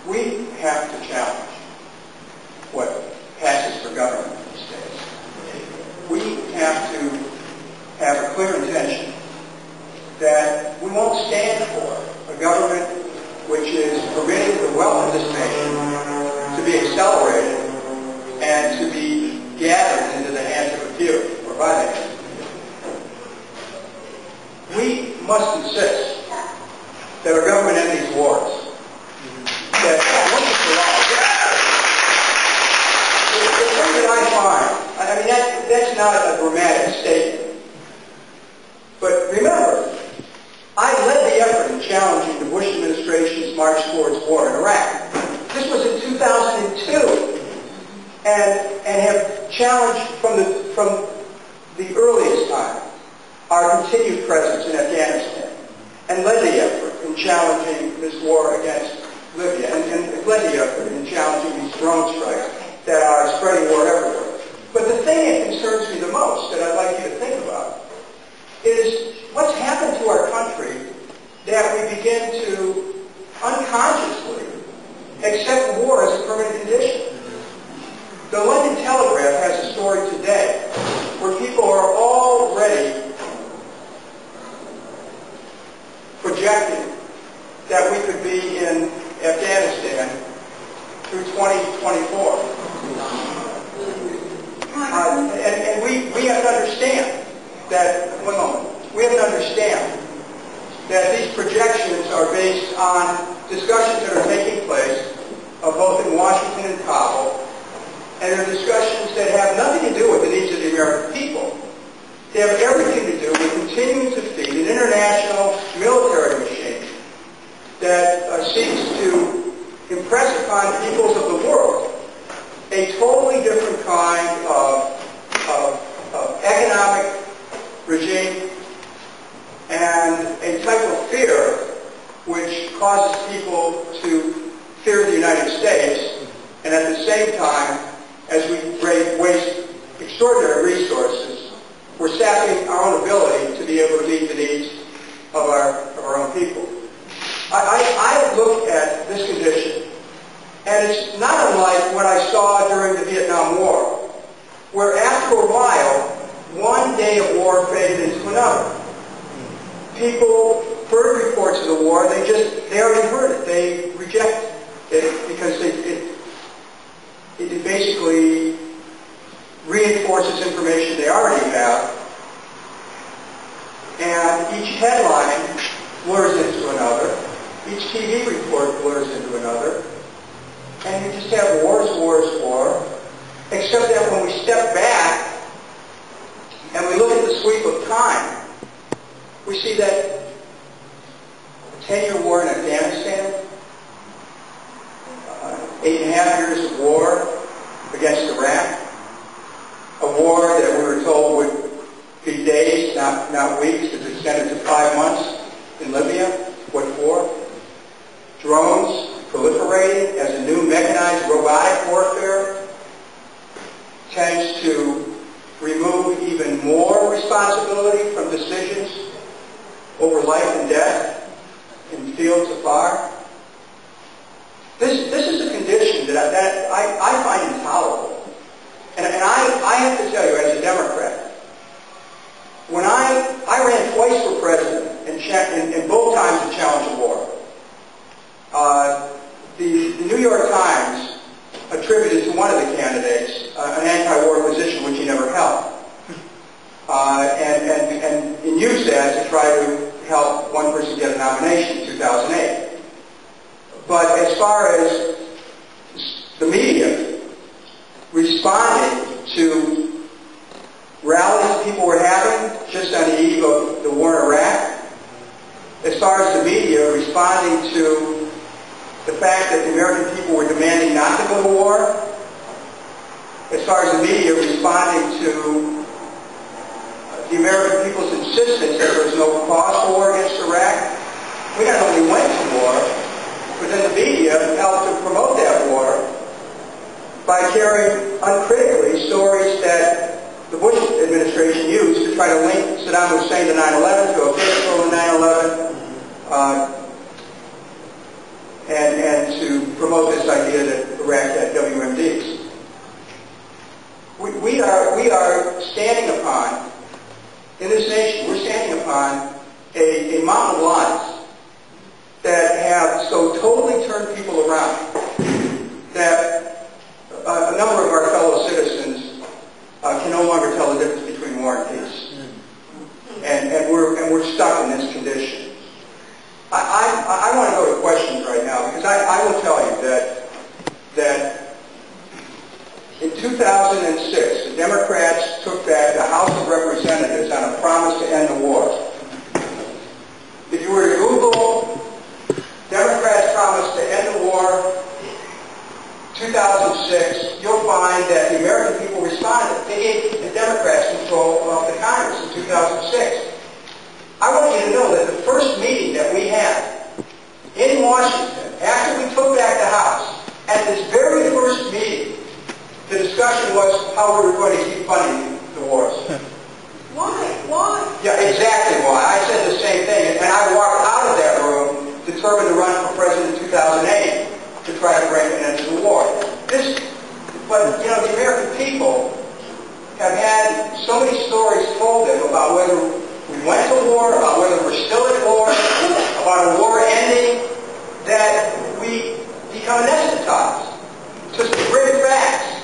we have to challenge what passes for government these days. We have to have a clear intention that we won't stand for a government which is permitting the wealth of this nation to be accelerated and to be gathered into the hands of a few, or by the hands of a few. We must insist that our government end these wars. That once and for all, the thing that I find, I mean, that's not a dramatic statement. But remember, I led the effort in challenging the Bush administration's march towards war in Iraq. This was in 2002, and have challenged from the earliest time our continued presence in Afghanistan, and led the effort in challenging this war against Libya, and led the effort in challenging these drone strikes that are spreading war everywhere. But the thing that concerns me the most, that I'd like you to think about, is what's happened to our country that we begin to unconsciously accept war as a permanent condition. The London Telegraph has a story today where people are already projecting that we could be in Afghanistan through 2024. And we have to understand that, one moment, we have to understand that these projections are based on discussions that are taking place both in Washington and Kabul, and they're discussions that have nothing to do with the needs of the American people. They have everything to do with continuing to feed an international military machine that seeks to impress upon peoples of the world a totally different kind of economic regime and a type of fear which causes people to fear the United States, and at the same time, as we waste extraordinary resources, we're sapping our own ability to be able to meet the needs of our own people. I look at this condition, and it's not unlike what I saw during the Vietnam War, where after a while, one day of war faded into another. People heard reports of the war, they already heard it, they rejected it because it basically reinforces information they already have, and each headline blurs into another, each TV report blurs into another, and you just have wars, except that when we step back and we look at the sweep of time, we see that a 10-year war in Afghanistan, 8.5 years of war against Iraq, a war that we were told would be days, not weeks, it's extended to 5 months in Libya. What for? Drones proliferating as a new mechanized robotic warfare tends to remove even more responsibility from decisions over life and death in fields afar. This is a condition that I find intolerable. And I have to tell you, as a Democrat, when I ran twice for president and both times to challenge a war, the New York Times attributed to one of the candidates an anti-war position which he never held, and used that to try to help one person get a nomination in 2008. But as far as the media responding to rallies people were having just on the eve of the war in Iraq, as far as the media responding to the fact that the American people were demanding not to go to war, as far as the media responding to the American people's insistence that there was no cause for war against Iraq, we not only went to war, but then the media helped to promote that war by carrying uncritically stories that the Bush administration used to try to link Saddam Hussein to 9/11, to a physical in 9/11, and to promote amount of lies that have so totally turned people around that a number of our fellow citizens can no longer tell the difference between war and peace. And we're stuck in this condition. I want to go to questions right now, because I will tell you that in 2006, the Democrats took back the House of Representatives on a promise to end the war. If you were to Google Democrats' promise to end the war 2006, you'll find that the American people responded. They gave the Democrats control of the Congress in 2006. I want you to know that the first meeting that we had in Washington, after we took back the House, at this very first meeting, the discussion was how we were going to keep funding the wars. Why? Why? Yeah, exactly why. I said the same thing, and I walked out of that room determined to run for president in 2008 to try to bring an end to the war. But you know, the American people have had so many stories told them about whether we went to war, about whether we're still at war, about a war ending, that we become anesthetized. Just to bring facts.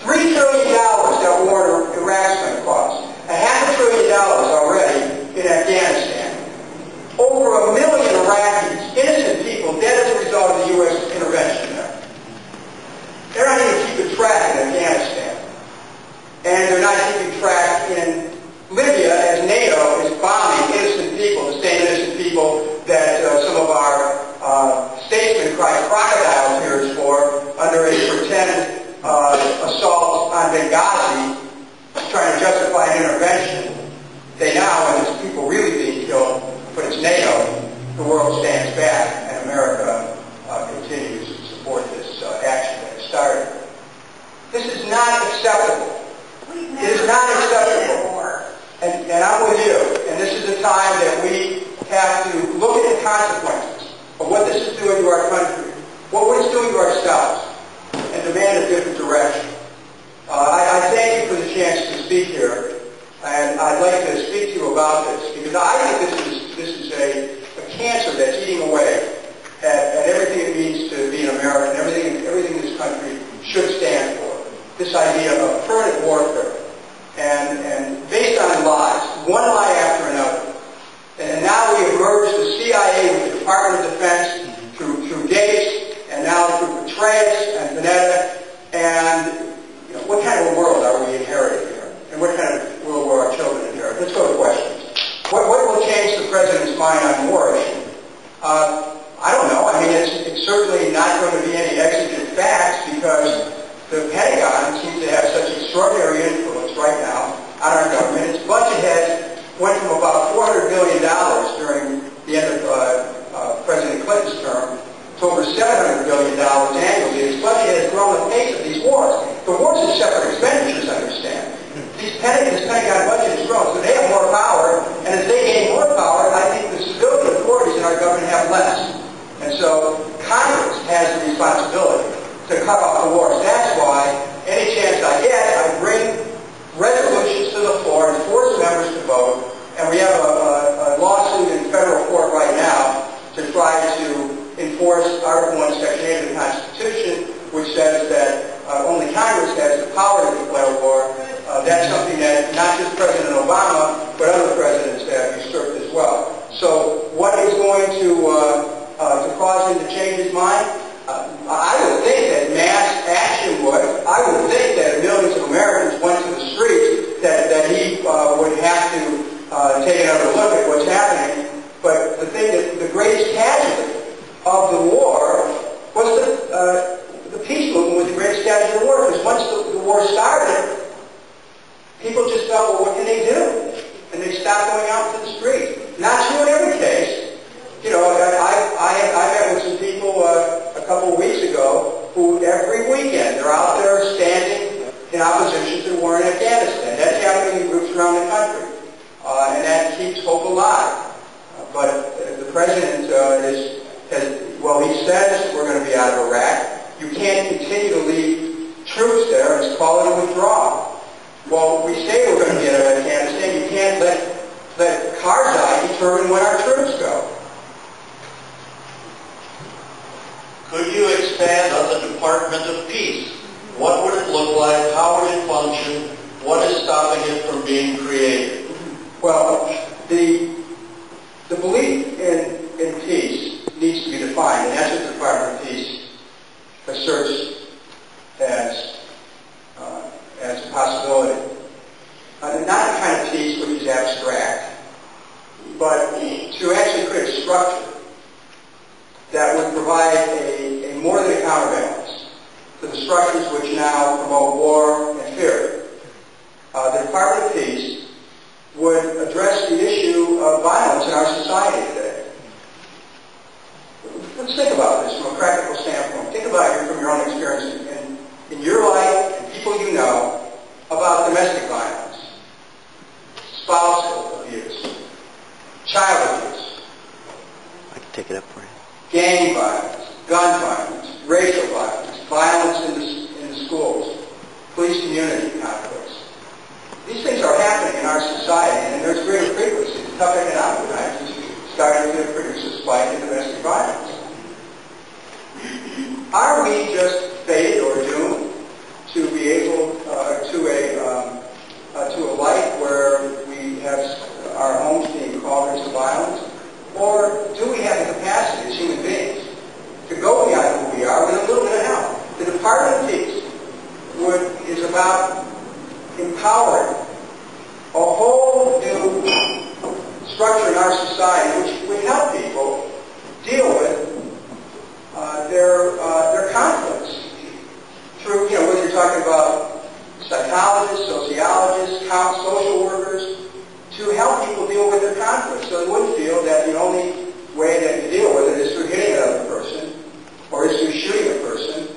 $3 trillion that war in Iraq's going to cost. $500 billion already in Afghanistan. Over 1 million Iraqis, innocent people, dead as a result of the U.S. intervention there. They're not even keeping track in Afghanistan. And they're not keeping track in Libya as NATO is bombing innocent people, the same innocent people that some of our statesmen cry crocodile tears for under a pretend assault on Benghazi, trying to justify an intervention. They now, when there's people really being killed, but it's NATO, the world stands back, and America continues to support this action that has started. This is not acceptable. It is not acceptable. And I'm with you. And this is a time that we have to look at the consequences of what this is doing to our country, what it's doing to ourselves, and demand a different direction. I thank you for the chance to speak here, and I'd like to speak to you about this, because I think this is a cancer that's eating away at everything it means to be an American, everything this country should stand for. This idea of permanent warfare, and based on lies, one lie after another. And now we have merged the CIA with the Department of Defense through Gates, and now through Petraeus and Panetta, and you know, what kind of a world are we inheriting here? And what kind of world will our children inherit? Let's go to questions. What will change the President's mind on war issue? I don't know. I mean, it's certainly not going to be any exigent facts, because the Pentagon seems to have such extraordinary influence right now on our government. Its budget went from about $400 billion during the end of President Clinton's term to over $700 billion annually. Its budget has grown the pace of these wars. The wars are separate expenditures, understand. This Pentagon budget has grown, so they have more power, and as they gain more power, I think the civilian authorities in our government have less. And so Congress has the responsibility to cut off the wars. That's why, any chance I get, I bring resolutions to the floor and force members to vote, and we have a lawsuit in federal court right now to try to enforce Article 1, Section 8 of the Constitution, which says that only Congress has the power to declare war. That's something that not just President Obama, but other presidents have usurped as well. So what is going to cause him to change his mind? I would think that mass action would. I would think that if millions of Americans went to the streets, that he would have to take another look at what's happening. But the thing that the greatest casualty of the war was the peace movement was the greatest casualty of the war, because once the war started, people just thought, well, what can they do? And they stopped going out to the street. Not true in every case. You know, I met with some people a couple of weeks ago who every weekend they're out there standing in opposition to the war in Afghanistan. That's happening in groups around the country. And that keeps hope alive. But the President he says we're going to be out of Iraq. You can't continue to leave troops there and just call it a withdrawal. Well, we say we're going to be out of Afghanistan. You can't let Karzai determine when our troops go. to actually create a structure that would provide a more than a counterbalance to the structures which now promote war and fear. The Department of Peace would address the issue of violence in our society today. Let's think about this from a practical standpoint. Think about it from your own experience in your life and people you know about domestic violence, spousal abuse, child abuse. I can take it up for you. Gang violence, gun violence, racial violence, violence in the schools, police community conflicts. These things are happening in our society, and there's greater frequency. Tough economic times is starting to produce a spike in domestic violence. Are we just fated or doomed to be able to a life where we have our homes being called into violence? Or do we have the capacity as human beings to go beyond who we are with a little bit of help? The Department of Peace is about empowering a whole new structure in our society which would help people deal with their conflicts through, whether you're talking about psychologists, sociologists, social workers, to help people deal with their conflicts so they wouldn't feel that the only way that you deal with it is through hitting another person or is through shooting a person.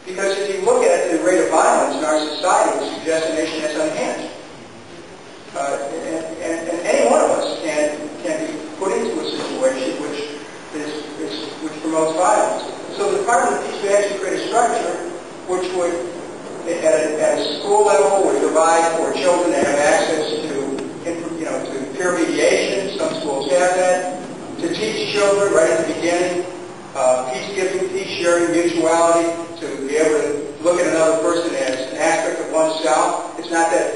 Because if you look at the rate of violence in our society, it would suggest a nation that's unhinged. And any one of us can be put into a situation which promotes violence. So the Department of Peace would actually create a structure which would, at a school level, would provide for children to have access to peer mediation. Some schools have that. To teach children right at the beginning, peace-giving, peace-sharing, mutuality, to be able to look at another person as an aspect of oneself. It's not that